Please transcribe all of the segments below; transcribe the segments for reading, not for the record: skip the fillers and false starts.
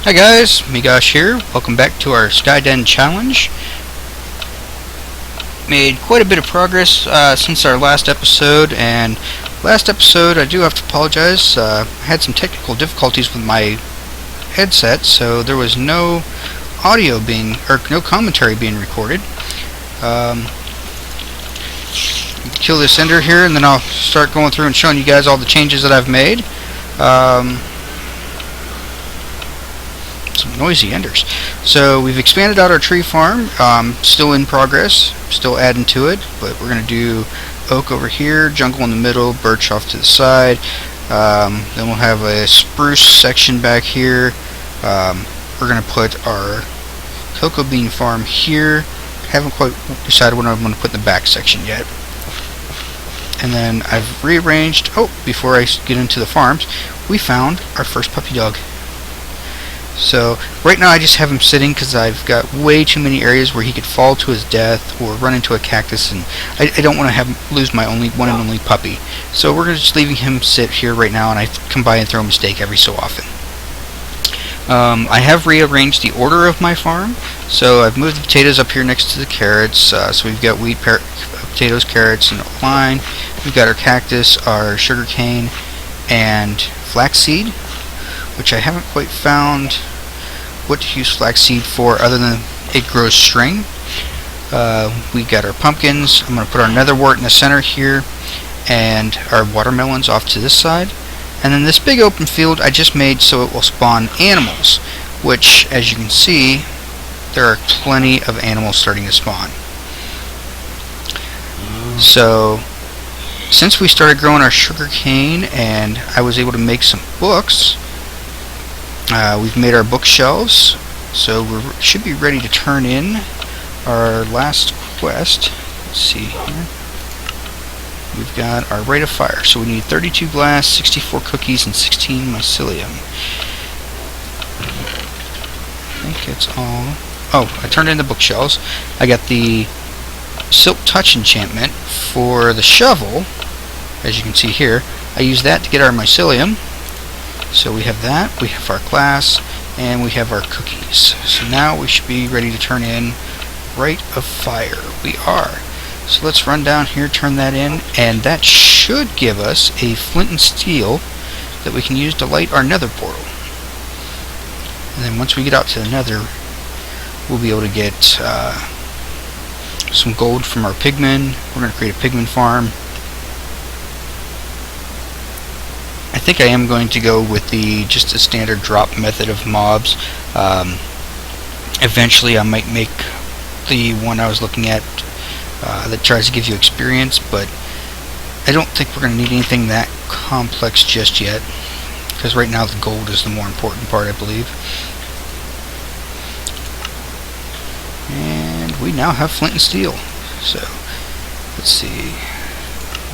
Hi guys, Migosh here. Welcome back to our SkyDen challenge. Made quite a bit of progress since our last episode, and last episode I do have to apologize. I had some technical difficulties with my headset, so there was no audio no commentary being recorded. Kill this ender here, and then I'll start going through and showing you guys all the changes that I've made. Some noisy enders. So we've expanded out our tree farm, still in progress, still adding to it, but we're going to do oak over here, jungle in the middle, birch off to the side, then we'll have a spruce section back here. We're going to put our cocoa bean farm here. Haven't quite decided what I'm going to put in the back section yet. And then I've rearranged, before I get into the farms, we found our first puppy dog. So right now I just have him sitting because I've got way too many areas where he could fall to his death or run into a cactus, and I don't want to lose my one and only puppy. So we're just leaving him sit here right now, and I come by and throw him a steak every so often. I have rearranged the order of my farm, so I've moved the potatoes up here next to the carrots. So we've got wheat, potatoes, carrots in a line. We've got our cactus, our sugar cane, and flaxseed, which I haven't quite found what to use flaxseed for other than it grows string. We got our pumpkins. I'm going to put our netherwort in the center here, and our watermelons off to this side. And then this big open field I just made so it will spawn animals, which, as you can see, there are plenty of animals starting to spawn. So since we started growing our sugar cane and I was able to make some books, we've made our bookshelves, so we should be ready to turn in our last quest. Let's see here. We've got our Rite of Fire, so we need 32 glass, 64 cookies, and 16 mycelium. I think it's all... I turned in the bookshelves. I got the Silk Touch enchantment for the shovel, as you can see here. I used that to get our mycelium. So we have that, we have our glass, and we have our cookies. So now we should be ready to turn in Rite of Fire. We are. So let's run down here, turn that in, and that should give us a flint and steel that we can use to light our nether portal. And then once we get out to the nether, we'll be able to get some gold from our pigmen. We're going to create a pigman farm. I think I am going to go with just a standard drop method of mobs. Eventually I might make the one I was looking at that tries to give you experience, but I don't think we're going to need anything that complex just yet, because right now the gold is the more important part, I believe. And we now have flint and steel. So let's see.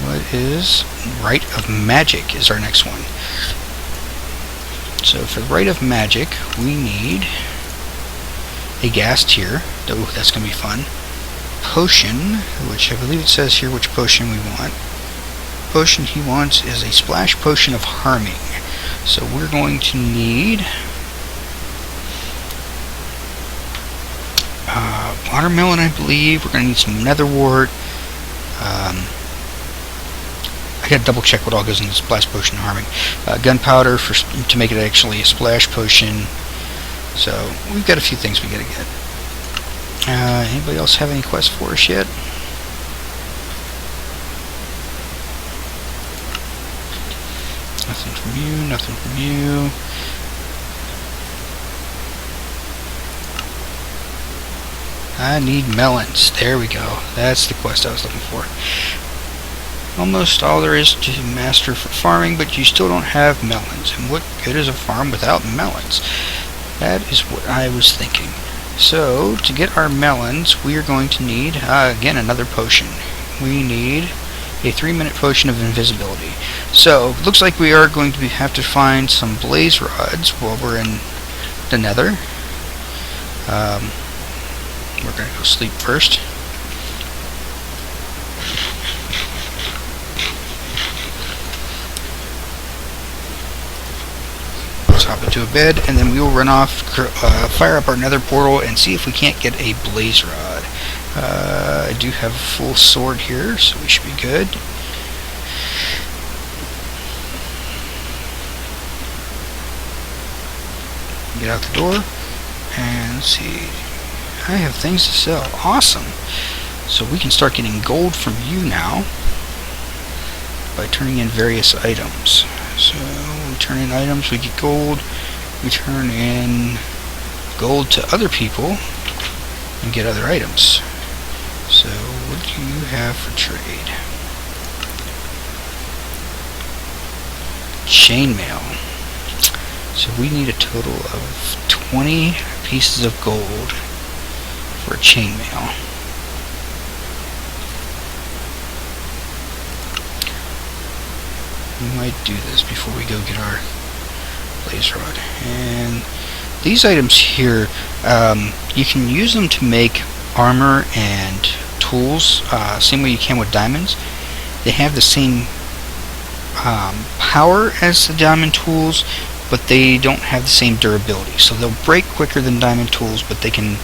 What is Rite of Magic is our next one. So for Rite of Magic, we need a gas tier. Oh, that's going to be fun. Potion, which I believe it says here which potion we want. Potion he wants is a splash potion of harming. So we're going to need watermelon, I believe. We're going to need some netherwort. I gotta double check what all goes in the splash potion of harming. Gunpowder to make it actually a splash potion. So we've got a few things we gotta get. Anybody else have any quests for us yet? Nothing from you, nothing from you. I need melons. There we go. That's the quest I was looking for. Almost all there is to master for farming, but you still don't have melons. And what good is a farm without melons? That is what I was thinking. So, to get our melons, we are going to need, again, another potion. We need a 3-minute potion of invisibility. So, looks like we are going to have to find some blaze rods while we're in the nether. We're going to go sleep first. hop into a bed, and then we will run off, fire up our nether portal, and see if we can't get a blaze rod. I do have a full sword here, so we should be good. Get out the door, and let's see. I have things to sell. Awesome. So we can start getting gold from you now by turning in various items. So we turn in items, we get gold. We turn in gold to other people and get other items. So what do you have for trade? Chainmail. So we need a total of 20 pieces of gold for a chainmail. We might do this before we go get our blaze rod. And these items here, you can use them to make armor and tools, same way you can with diamonds. They have the same power as the diamond tools, but they don't have the same durability. So they'll break quicker than diamond tools, but they can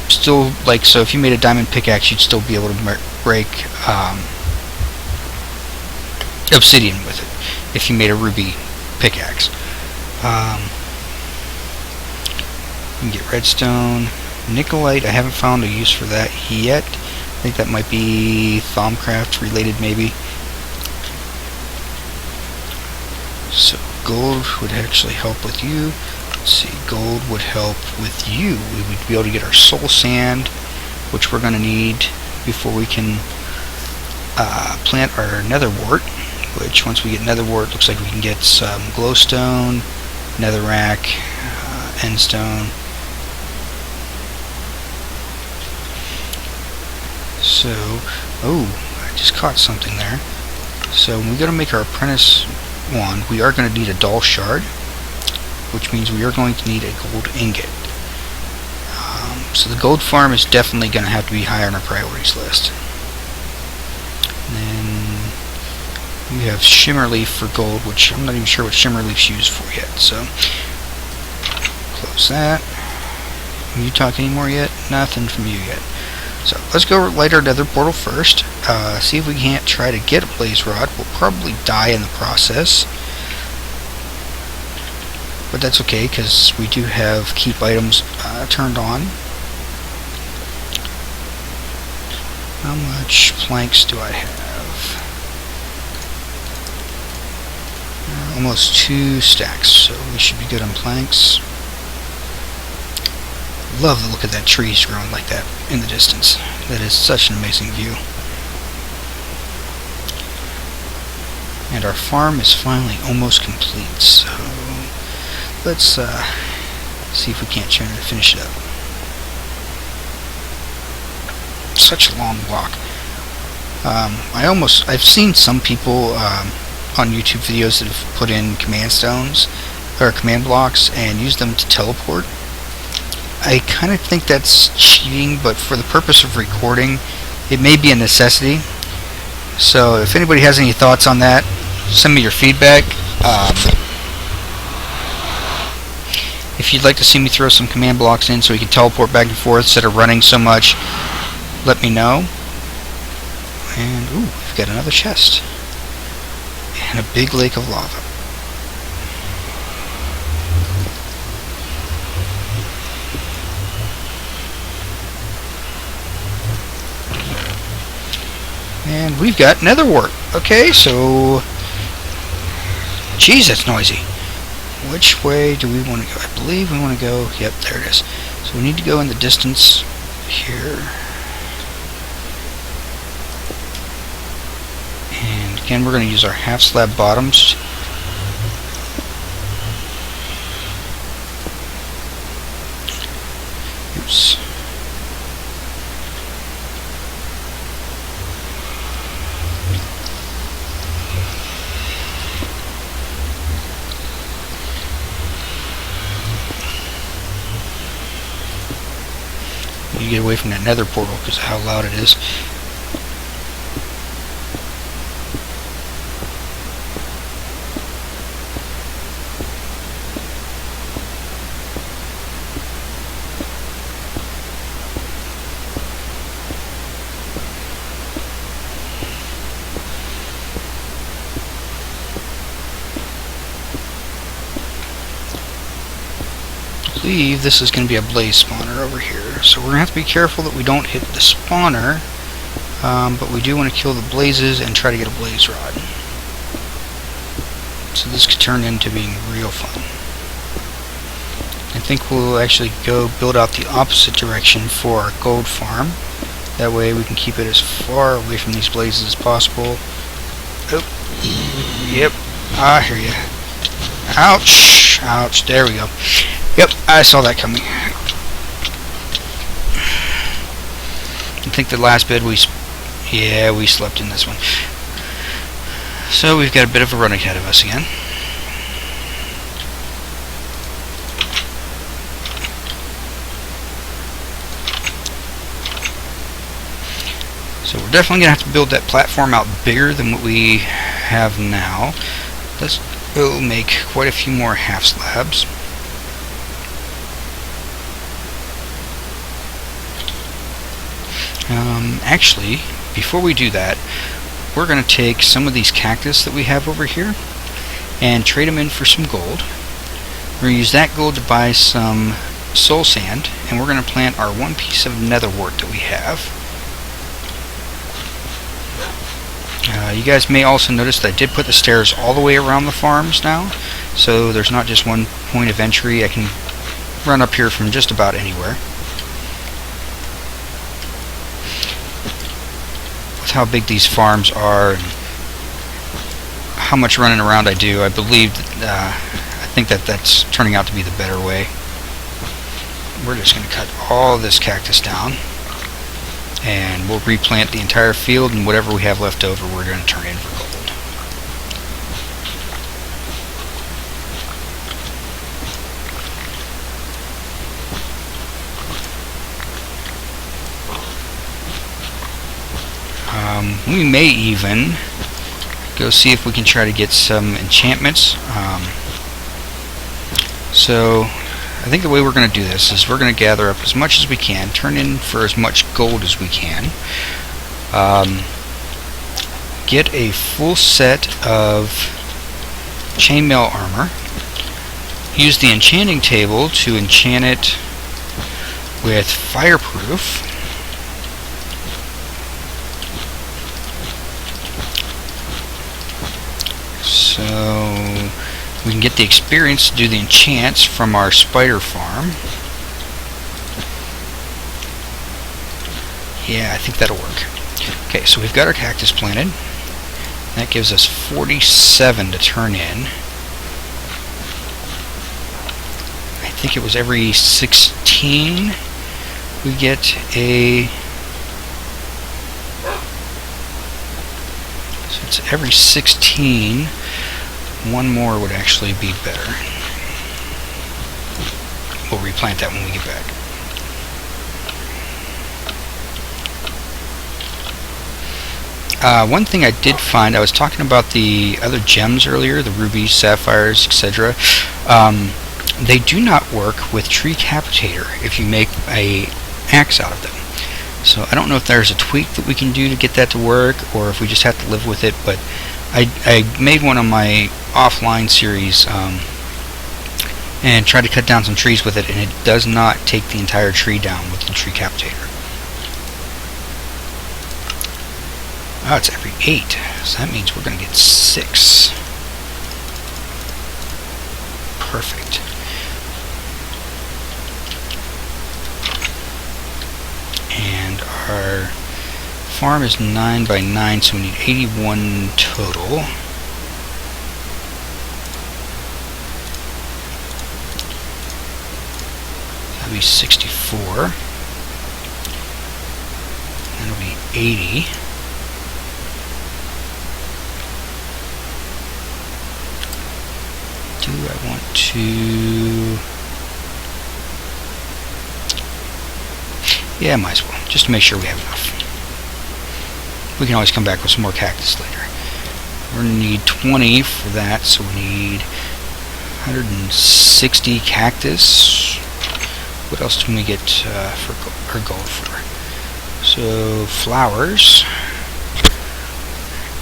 still, like, so if you made a diamond pickaxe, you'd still be able to break obsidian with it if you made a ruby pickaxe. You can get redstone, nickelite. I haven't found a use for that yet. I think that might be Thaumcraft related, maybe. So gold would actually help with you. Let's see, gold would help with you. We would be able to get our soul sand, which we're going to need before we can plant our nether wart. Which, once we get nether wart, looks like we can get some glowstone, netherrack, endstone. So, oh, I just caught something there. So when we go to make our apprentice wand, we are going to need a dull shard, which means we are going to need a gold ingot. So the gold farm is definitely going to have to be higher on our priorities list. And then we have shimmer leaf for gold, which I'm not even sure what shimmer leaf's used for yet. So close that. Can you talk anymore yet? Nothing from you yet. So let's go light our nether portal first. See if we can't try to get a blaze rod. We'll probably die in the process, but that's okay because we do have keep items turned on. How much planks do I have? Almost 2 stacks, so we should be good on planks. Love the look of that trees growing like that in the distance. That is such an amazing view. And our farm is finally almost complete, so let's see if we can't try to finish it up. Such a long walk. I've seen some people on YouTube videos that have put in command stones or command blocks and used them to teleport. I kind of think that's cheating, but for the purpose of recording, it may be a necessity. So if anybody has any thoughts on that, send me your feedback. If you'd like to see me throw some command blocks in so we can teleport back and forth instead of running so much, let me know. And ooh, we've got another chest and a big lake of lava. And we've got nether wart. Okay, so geez, that's noisy. Which way do we want to go? I believe we want to go, yep, there it is. So we need to go in the distance here. And again, we're going to use our half slab bottoms. Oops. You get away from that nether portal because of how loud it is. believe this is going to be a blaze spawner over here. So we're going to have to be careful that we don't hit the spawner, but we do want to kill the blazes and try to get a blaze rod. So this could turn into being real fun. I think we'll actually go build out the opposite direction for our gold farm. That way we can keep it as far away from these blazes as possible. Oh, yep, I hear you. Ouch, ouch, there we go. Yep, I saw that coming. I think the last bid we slept in this one. So we've got a bit of a run ahead of us again. So we're definitely going to have to build that platform out bigger than what we have now. Let's go make quite a few more half slabs. Actually, before we do that, we're going to take some of these cactus that we have over here and trade them in for some gold. We're going to use that gold to buy some soul sand, and we're going to plant our one piece of nether wart that we have. You guys may also notice that I did put the stairs all the way around the farms now, so there's not just one point of entry. I can run up here from just about anywhere. With how big these farms are and how much running around I do, I believe that, I think that that's turning out to be the better way. We're just going to cut all this cactus down, and we'll replant the entire field, and whatever we have left over we're going to turn in for gold. We may even go see if we can try to get some enchantments. So I think the way we're going to do this is we're going to gather up as much as we can, turn in for as much gold as we can, get a full set of chainmail armor, use the enchanting table to enchant it with fireproof, so we can get the experience to do the enchants from our spider farm. Yeah, I think that'll work. Okay, so we've got our cactus planted. That gives us 47 to turn in. I think it was every 16 we get a... So it's every 16. One more would actually be better. We'll replant that when we get back. One thing I did find, I was talking about the other gems earlier, the rubies, sapphires, etc. They do not work with tree capitator if you make a axe out of them. So I don't know if there's a tweak that we can do to get that to work, or if we just have to live with it, but I made one on my offline series and tried to cut down some trees with it, and it does not take the entire tree down with the tree capitator. Oh, it's every 8, so that means we're going to get 6. Perfect. And our farm is 9 by 9, so we need 81 total. That'll be 64. That'll be 80. Do I want to... Yeah, might as well, just to make sure we have enough. We can always come back with some more cactus later. We're going to need 20 for that, so we need 160 cactus. What else can we get for our gold for? So, flowers,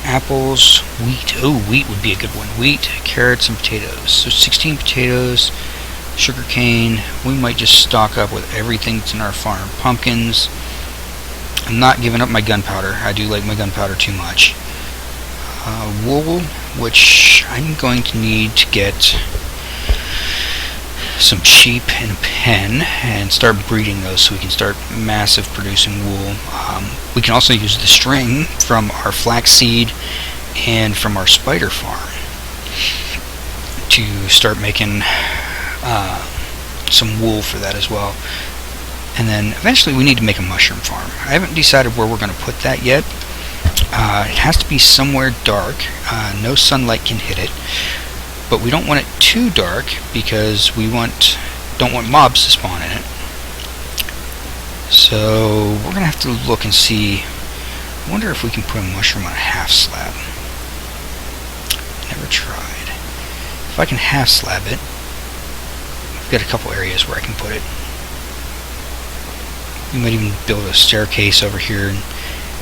apples, wheat. Oh, wheat would be a good one. Wheat, carrots, and potatoes. So 16 potatoes, sugarcane. We might just stock up with everything that's in our farm. Pumpkins. I'm not giving up my gunpowder. I do like my gunpowder too much. Wool, which I'm going to need to get some sheep and a pen and start breeding those so we can start massive producing wool. We can also use the string from our flaxseed and from our spider farm to start making some wool for that as well. And then eventually we need to make a mushroom farm. I haven't decided where we're going to put that yet. It has to be somewhere dark. No sunlight can hit it. But we don't want it too dark because we don't want mobs to spawn in it. So we're going to have to look and see. I wonder if we can put a mushroom on a half slab. Never tried. If I can half slab it, I've got a couple areas where I can put it. We might even build a staircase over here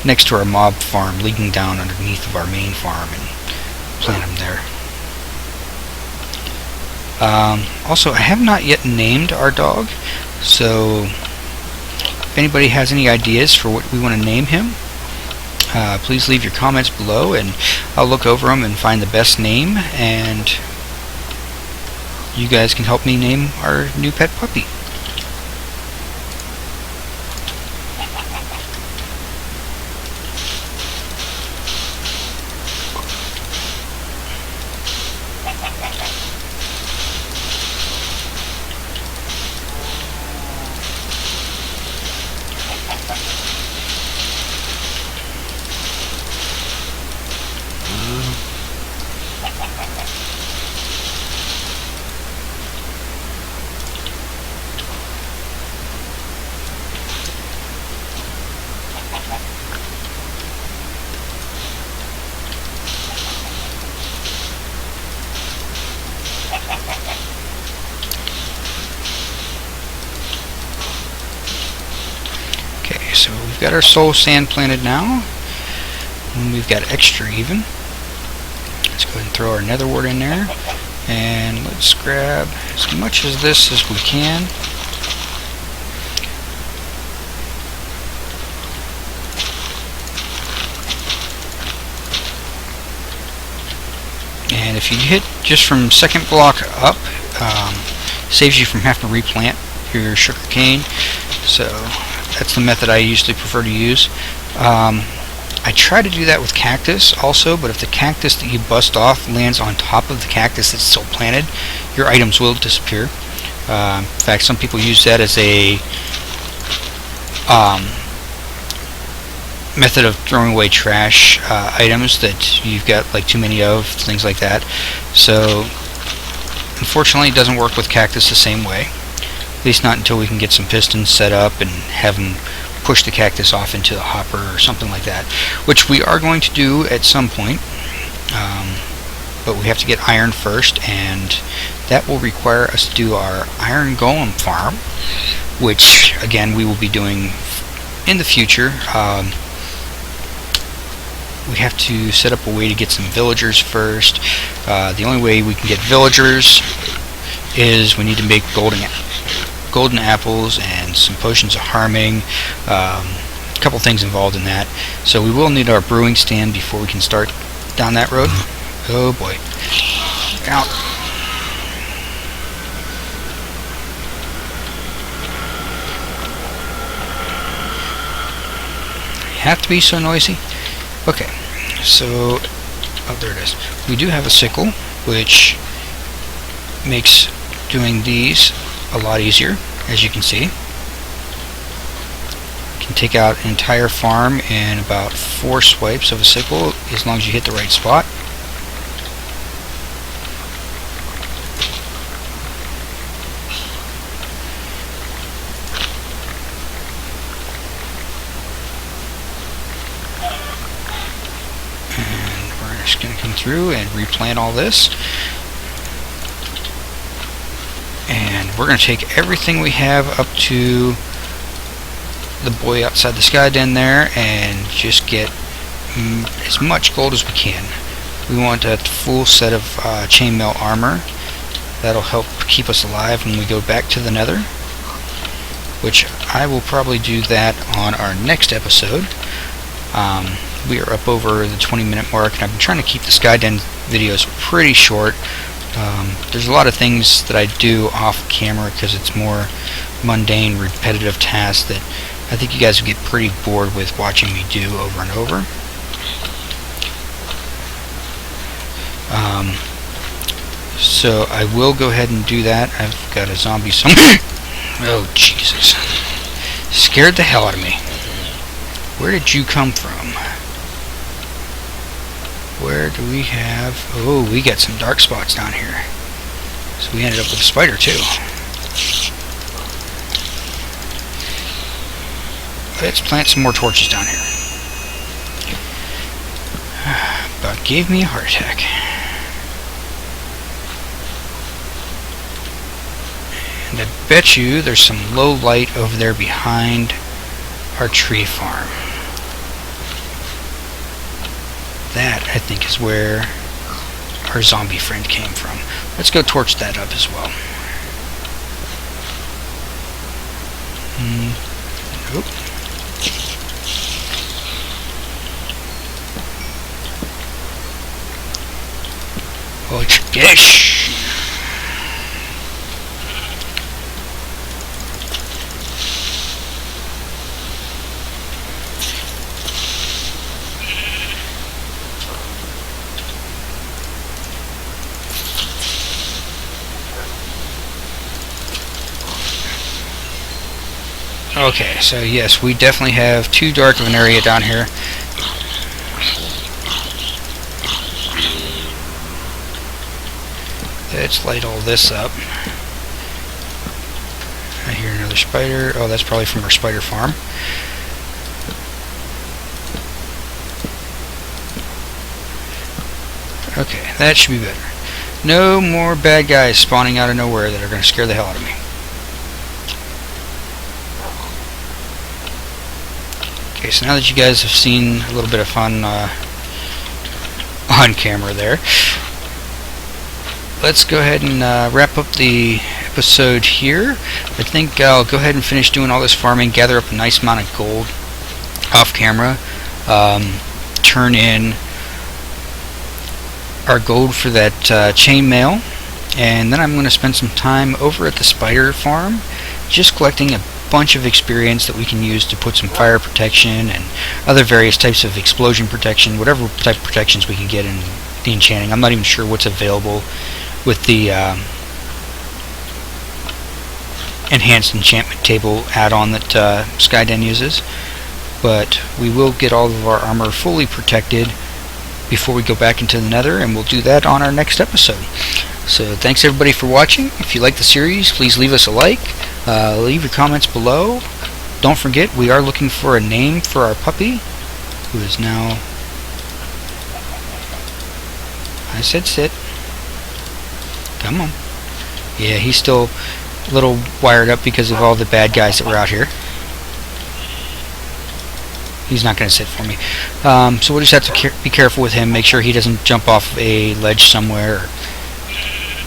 next to our mob farm, leading down underneath of our main farm, and plant them there. Also, I have not yet named our dog, so if anybody has any ideas for what we want to name him, please leave your comments below, and I'll look over them and find the best name, and you guys can help me name our new pet puppy. So we've got our soul sand planted now, and we've got extra even. Let's go ahead and throw our nether wart in there, and let's grab as much of this as we can. And if you hit just from second block up, saves you from having to replant your sugar cane. So that's the method I usually prefer to use. I try to do that with cactus also, but if the cactus that you bust off lands on top of the cactus that's still planted, your items will disappear. In fact, some people use that as a method of throwing away trash items that you've got like too many of, things like that. So unfortunately it doesn't work with cactus the same way. At least not until we can get some pistons set up and have them push the cactus off into the hopper or something like that, which we are going to do at some point, but we have to get iron first, and that will require us to do our iron golem farm, which again we will be doing in the future. We have to set up a way to get some villagers first. The only way we can get villagers is we need to make golden apples and some potions of harming, a couple things involved in that. So we will need our brewing stand before we can start down that road. Oh boy. Out. You have to be so noisy. Okay, so oh, there it is. We do have a sickle, which makes doing these a lot easier, as you can see. You can take out an entire farm in about 4 swipes of a sickle, as long as you hit the right spot. And we're just going to come through and replant all this. And we're going to take everything we have up to the boy outside the SkyDen there and just get as much gold as we can. We want a full set of chainmail armor. That'll help keep us alive when we go back to the Nether, which I will probably do that on our next episode. We are up over the 20-minute mark, and I've been trying to keep the SkyDen videos pretty short. There's a lot of things that I do off camera because it's more mundane, repetitive tasks that I think you guys would get pretty bored with watching me do over and over. So I will go ahead and do that. I've got a zombie somewhere. Oh, Jesus. Scared the hell out of me. Where did you come from? Where do we have... Oh, we got some dark spots down here. So we ended up with a spider, too. Let's plant some more torches down here. About gave me a heart attack. And I bet you there's some low light over there behind our tree farm. That, I think, is where our zombie friend came from. Let's go torch that up as well. Nope. Oh, it's dish. Okay, so yes, we definitely have too dark of an area down here. Let's light all this up. I hear another spider. Oh, that's probably from our spider farm. Okay, that should be better. No more bad guys spawning out of nowhere that are going to scare the hell out of me. Okay, so now that you guys have seen a little bit of fun on camera there, let's go ahead and wrap up the episode here. I think I'll go ahead and finish doing all this farming, gather up a nice amount of gold off camera, turn in our gold for that chainmail, and then I'm going to spend some time over at the spider farm just collecting a bunch of experience that we can use to put some fire protection and other various types of explosion protection, whatever type of protections we can get in the enchanting. I'm not even sure what's available with the enhanced enchantment table add-on that SkyDen uses, but we will get all of our armor fully protected before we go back into the Nether, and we'll do that on our next episode. So thanks everybody for watching. If you like the series, please leave us a like, leave your comments below. Don't forget, we are looking for a name for our puppy, who is now... I said sit. Come on. Yeah, he's still a little wired up because of all the bad guys that were out here. He's not going to sit for me. So we'll just have to be careful with him, make sure he doesn't jump off a ledge somewhere or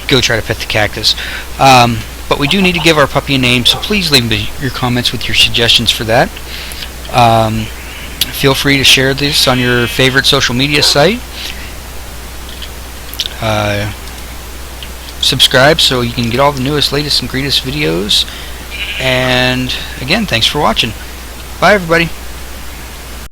go try to pet the cactus. But we do need to give our puppy a name, so please leave your comments with your suggestions for that. Feel free to share this on your favorite social media site. Subscribe so you can get all the newest, latest, and greatest videos. And again, thanks for watching. Bye, everybody.